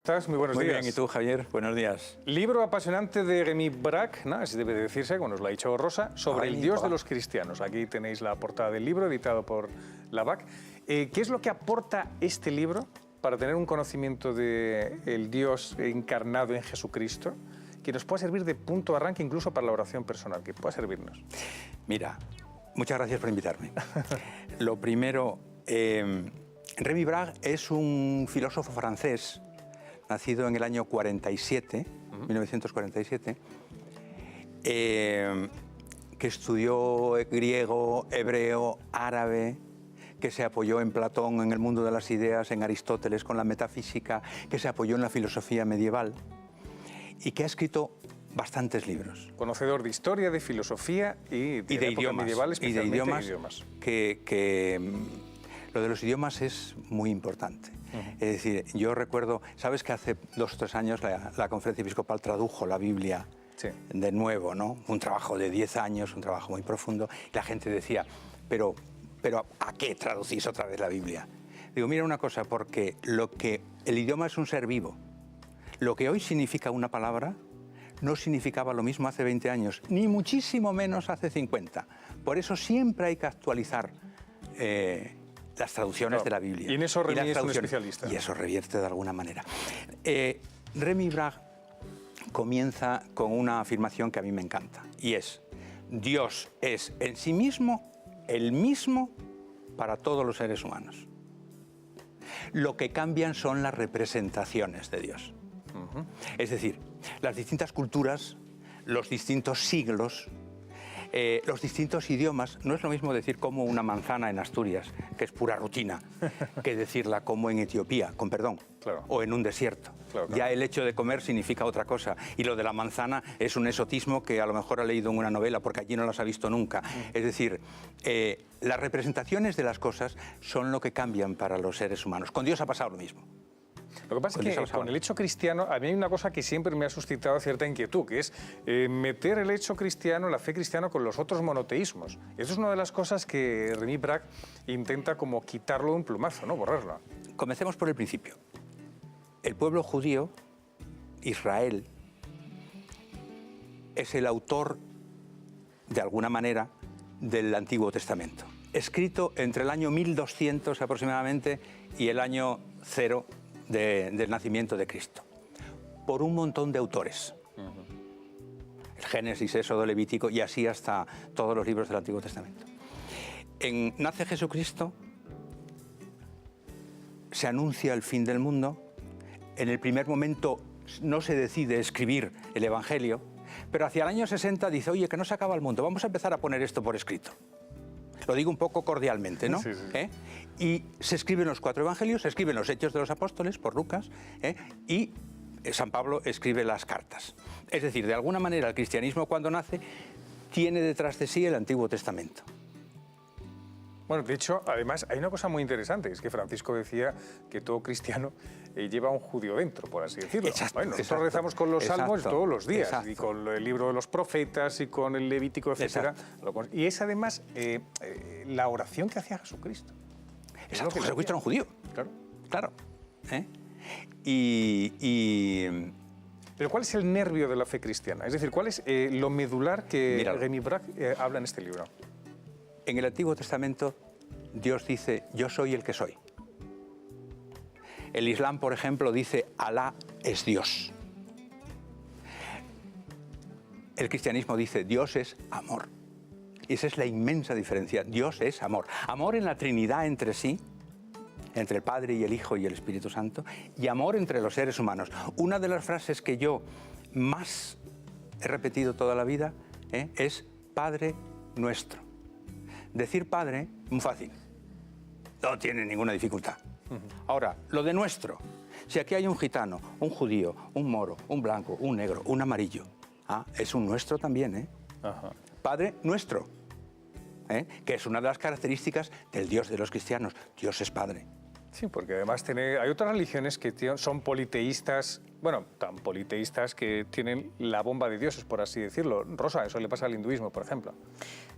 ¿Estás? Muy buenos Muy días. bien, ¿y tú, Javier? Buenos días. Libro apasionante de Remy Brack, ¿no? Así debe de decirse, como nos lo ha dicho Rosa, sobre el Dios de los cristianos. Aquí tenéis la portada del libro, editado por la BAC. ¿Qué es lo que aporta este libro para tener un conocimiento del Dios encarnado en Jesucristo, que nos pueda servir de punto de arranque incluso para la oración personal, que pueda servirnos? Mira, muchas gracias por invitarme. Lo primero, Remy Brack es un filósofo francés, nacido en el año 1947, que estudió griego, hebreo, árabe, que se apoyó en Platón, en el mundo de las ideas, en Aristóteles con la metafísica, que se apoyó en la filosofía medieval y que ha escrito bastantes libros. Conocedor de historia, de filosofía y de idiomas, medieval, especialmente de idiomas. Lo de los idiomas es muy importante. Es decir, yo recuerdo, ¿sabes que hace 2 o 3 años la Conferencia Episcopal tradujo la Biblia de nuevo, ¿no? Un trabajo de 10 años, un trabajo muy profundo. Y la gente decía, pero ¿a qué traducís otra vez la Biblia? Digo, mira una cosa, porque el idioma es un ser vivo. Lo que hoy significa una palabra no significaba lo mismo hace 20 años, ni muchísimo menos hace 50. Por eso siempre hay que actualizar las traducciones de la Biblia. Y en eso Remy es un especialista. Y eso revierte de alguna manera. Remy Brack comienza con una afirmación que a mí me encanta, y es: Dios es en sí mismo el mismo para todos los seres humanos. Lo que cambian son las representaciones de Dios. Es decir, las distintas culturas, los distintos siglos, los distintos idiomas. No es lo mismo decir como una manzana en Asturias, que es pura rutina, que decirla como en Etiopía, con perdón, o en un desierto. Ya el hecho de comer significa otra cosa, y lo de la manzana es un esotismo que a lo mejor ha leído en una novela, porque allí no las ha visto nunca. Es decir, las representaciones de las cosas son lo que cambian para los seres humanos. Con Dios ha pasado lo mismo. Lo que pasa es que con el hecho cristiano, a mí hay una cosa que siempre me ha suscitado cierta inquietud, que es meter el hecho cristiano, la fe cristiana, con los otros monoteísmos. Eso es una de las cosas que Remy Brack intenta como quitarlo de un plumazo, ¿no? Borrarlo. Comencemos por el principio. El pueblo judío, Israel, es el autor, de alguna manera, del Antiguo Testamento, escrito entre el año 1200 aproximadamente y el año 0 del nacimiento de Cristo, por un montón de autores. El Génesis, Éxodo, Levítico y así hasta todos los libros del Antiguo Testamento. Nace Jesucristo, se anuncia el fin del mundo. En el primer momento no se decide escribir el Evangelio, pero hacia el año 60 dice, oye, que no se acaba el mundo, vamos a empezar a poner esto por escrito. Lo digo un poco cordialmente, ¿no? Sí. Y se escriben los 4 evangelios, se escriben los Hechos de los Apóstoles por Lucas, y San Pablo escribe las cartas. Es decir, de alguna manera el cristianismo, cuando nace, tiene detrás de sí el Antiguo Testamento. Bueno, de hecho, además, hay una cosa muy interesante, es que Francisco decía que todo cristiano lleva un judío dentro, por así decirlo. Bueno, nosotros rezamos con los salmos todos los días, y con el libro de los profetas, y con el Levítico, etc. Y es además la oración que hacía Jesucristo. Exacto, Jesucristo era un judío. Claro. Pero ¿cuál es el nervio de la fe cristiana? Es decir, ¿cuál es lo medular que Remy Brack habla en este libro? En el Antiguo Testamento, Dios dice, yo soy el que soy. El Islam, por ejemplo, dice, Alá es Dios. El cristianismo dice, Dios es amor. Y esa es la inmensa diferencia. Dios es amor. Amor en la Trinidad entre sí, entre el Padre y el Hijo y el Espíritu Santo, y amor entre los seres humanos. Una de las frases que yo más he repetido toda la vida es Padre nuestro. Decir Padre, muy fácil, no tiene ninguna dificultad. Ahora, lo de nuestro, si aquí hay un gitano, un judío, un moro, un blanco, un negro, un amarillo, es un nuestro también, Padre nuestro, que es una de las características del Dios de los cristianos. Dios es Padre. Sí, porque además hay otras religiones que son politeístas bueno, tan politeístas que tienen la bomba de dioses, por así decirlo. Rosa, eso le pasa al hinduismo, por ejemplo.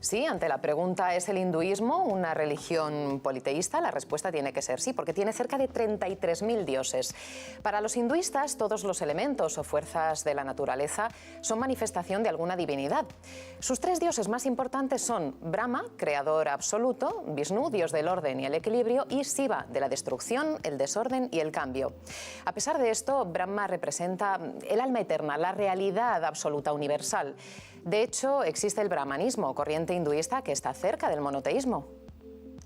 Sí, ante la pregunta ¿es el hinduismo una religión politeísta? La respuesta tiene que ser sí, porque tiene cerca de 33.000 dioses. Para los hinduistas, todos los elementos o fuerzas de la naturaleza son manifestación de alguna divinidad. Sus 3 dioses más importantes son Brahma, creador absoluto, Vishnu, dios del orden y el equilibrio, y Shiva, de la destrucción, el desorden y el cambio. A pesar de esto, Brahma representa el alma eterna, la realidad absoluta universal. De hecho, existe el brahmanismo, corriente hinduista que está cerca del monoteísmo.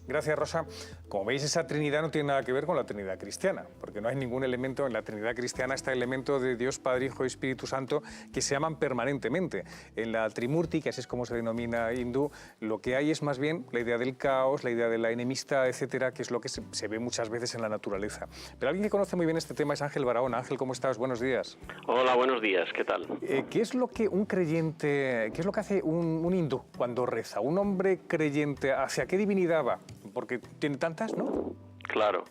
Gracias, Rosa. Como veis, esa Trinidad no tiene nada que ver con la Trinidad cristiana, porque no hay ningún elemento en la Trinidad cristiana, está el elemento de Dios, Padre, Hijo y Espíritu Santo, que se aman permanentemente. En la Trimurti, que así es como se denomina hindú, lo que hay es más bien la idea del caos, la idea de la enemistad, etcétera, que es lo que se ve muchas veces en la naturaleza. Pero alguien que conoce muy bien este tema es Ángel Barahona. Ángel, ¿cómo estás? Buenos días. Hola, buenos días. ¿Qué tal? ¿Qué es lo que un creyente, qué es lo que hace un hindú cuando reza? Un hombre creyente, ¿hacia qué divinidad va? Porque tiene tantas, ¿no? Claro.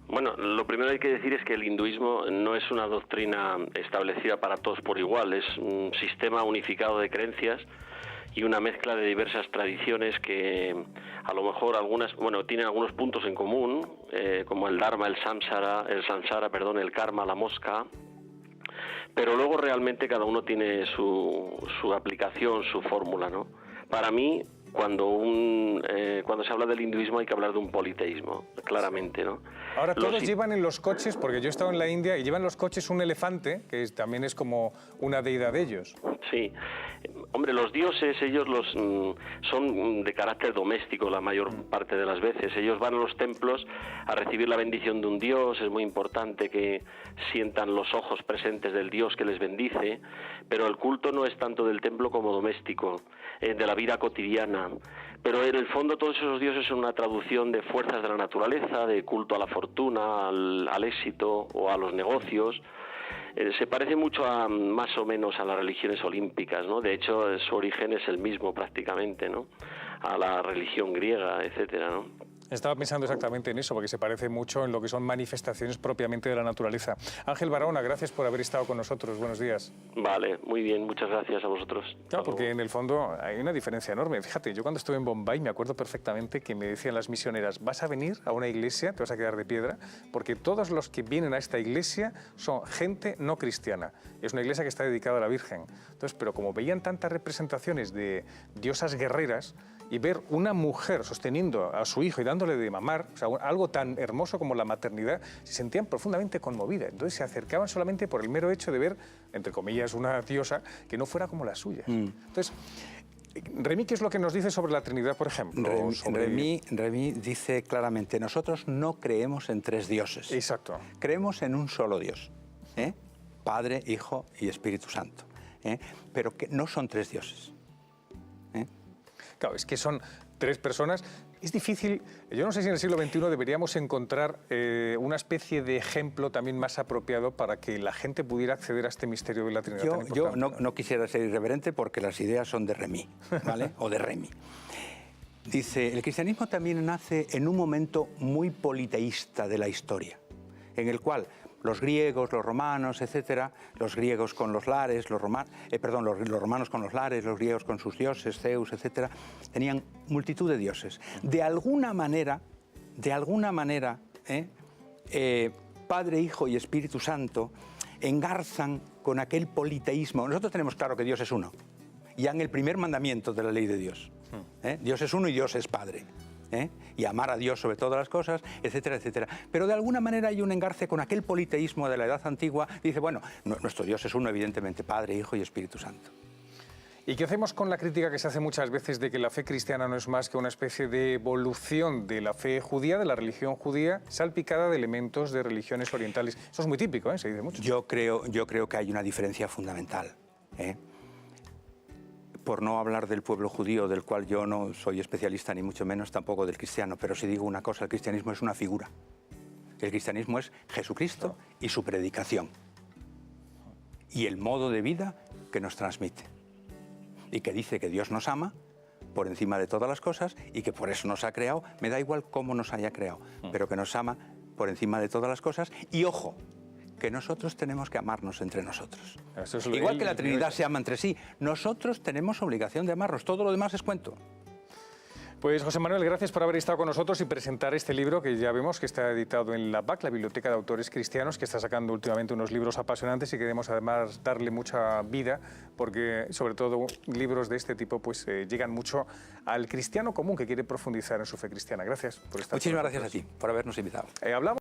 Bueno, lo primero que hay que decir es que el hinduismo no es una doctrina establecida para todos por igual, es un sistema unificado de creencias y una mezcla de diversas tradiciones que a lo mejor tienen algunos puntos en común, como el dharma, el samsara, el karma, la mosca, pero luego realmente cada uno tiene su aplicación, su fórmula, ¿no? Para mí, cuando se habla del hinduismo hay que hablar de un politeísmo, claramente, ¿no? Ahora todos llevan en los coches, porque yo he estado en la India, y llevan en los coches un elefante, que también es como una deidad de ellos. Sí. Hombre, los dioses, ellos son de carácter doméstico la mayor parte de las veces. Ellos van a los templos a recibir la bendición de un dios, es muy importante que sientan los ojos presentes del dios que les bendice, pero el culto no es tanto del templo como doméstico, de la vida cotidiana. Pero en el fondo todos esos dioses son una traducción de fuerzas de la naturaleza, de culto a la fortuna, al éxito o a los negocios. Se parece mucho más o menos a las religiones olímpicas, ¿no? De hecho, su origen es el mismo prácticamente, ¿no? A la religión griega, etcétera, ¿no? Estaba pensando exactamente en eso, porque se parece mucho en lo que son manifestaciones propiamente de la naturaleza. Ángel Barahona, gracias por haber estado con nosotros. Buenos días. Vale, muy bien, muchas gracias a vosotros. Claro, porque en el fondo hay una diferencia enorme. Fíjate, yo cuando estuve en Bombay me acuerdo perfectamente que me decían las misioneras, vas a venir a una iglesia, te vas a quedar de piedra, porque todos los que vienen a esta iglesia son gente no cristiana. Es una iglesia que está dedicada a la Virgen. Entonces, pero como veían tantas representaciones de diosas guerreras, y ver una mujer sosteniendo a su hijo y dándole de mamar, o sea, algo tan hermoso como la maternidad, se sentían profundamente conmovidas. Entonces se acercaban solamente por el mero hecho de ver, entre comillas, una diosa que no fuera como la suya. Entonces, Remy, ¿qué es lo que nos dice sobre la Trinidad, por ejemplo? Remy dice claramente, nosotros no creemos en 3 dioses. Exacto. Creemos en un solo Dios, Padre, Hijo y Espíritu Santo, pero que no son 3 dioses. Claro, es que son 3 personas. Es difícil, yo no sé si en el siglo XXI deberíamos encontrar una especie de ejemplo también más apropiado para que la gente pudiera acceder a este misterio de la Trinidad. Yo no quisiera ser irreverente porque las ideas son de Remy, ¿vale? O de Remy. Dice, el cristianismo también nace en un momento muy politeísta de la historia, en el cual los griegos, los romanos, etcétera, los griegos con los lares, los romanos con los lares, los griegos con sus dioses, Zeus, etcétera, tenían multitud de dioses. De alguna manera, Padre, Hijo y Espíritu Santo engarzan con aquel politeísmo. Nosotros tenemos claro que Dios es uno, ya en el primer mandamiento de la ley de Dios. Dios es uno y Dios es Padre. Y amar a Dios sobre todas las cosas, etcétera, etcétera. Pero de alguna manera hay un engarce con aquel politeísmo de la Edad Antigua. Dice, bueno, nuestro Dios es uno, evidentemente, Padre, Hijo y Espíritu Santo. ¿Y qué hacemos con la crítica que se hace muchas veces de que la fe cristiana no es más que una especie de evolución de la fe judía, de la religión judía, salpicada de elementos de religiones orientales? Eso es muy típico, se dice mucho. Yo creo que hay una diferencia fundamental. Por no hablar del pueblo judío, del cual yo no soy especialista, ni mucho menos tampoco del cristiano, pero si digo una cosa, el cristianismo es una figura. El cristianismo es Jesucristo y su predicación. Y el modo de vida que nos transmite. Y que dice que Dios nos ama por encima de todas las cosas y que por eso nos ha creado, me da igual cómo nos haya creado, pero que nos ama por encima de todas las cosas. Y ojo, que nosotros tenemos que amarnos entre nosotros. Eso es lo Igual del que la primero. Trinidad se ama entre sí, nosotros tenemos obligación de amarnos, todo lo demás es cuento. Pues José Manuel, gracias por haber estado con nosotros y presentar este libro que ya vemos que está editado en la BAC, la Biblioteca de Autores Cristianos, que está sacando últimamente unos libros apasionantes y queremos además darle mucha vida porque sobre todo libros de este tipo pues llegan mucho al cristiano común que quiere profundizar en su fe cristiana. Gracias por estar con Muchísimas gracias a nosotros. ti por hablamos invitado. Hablamos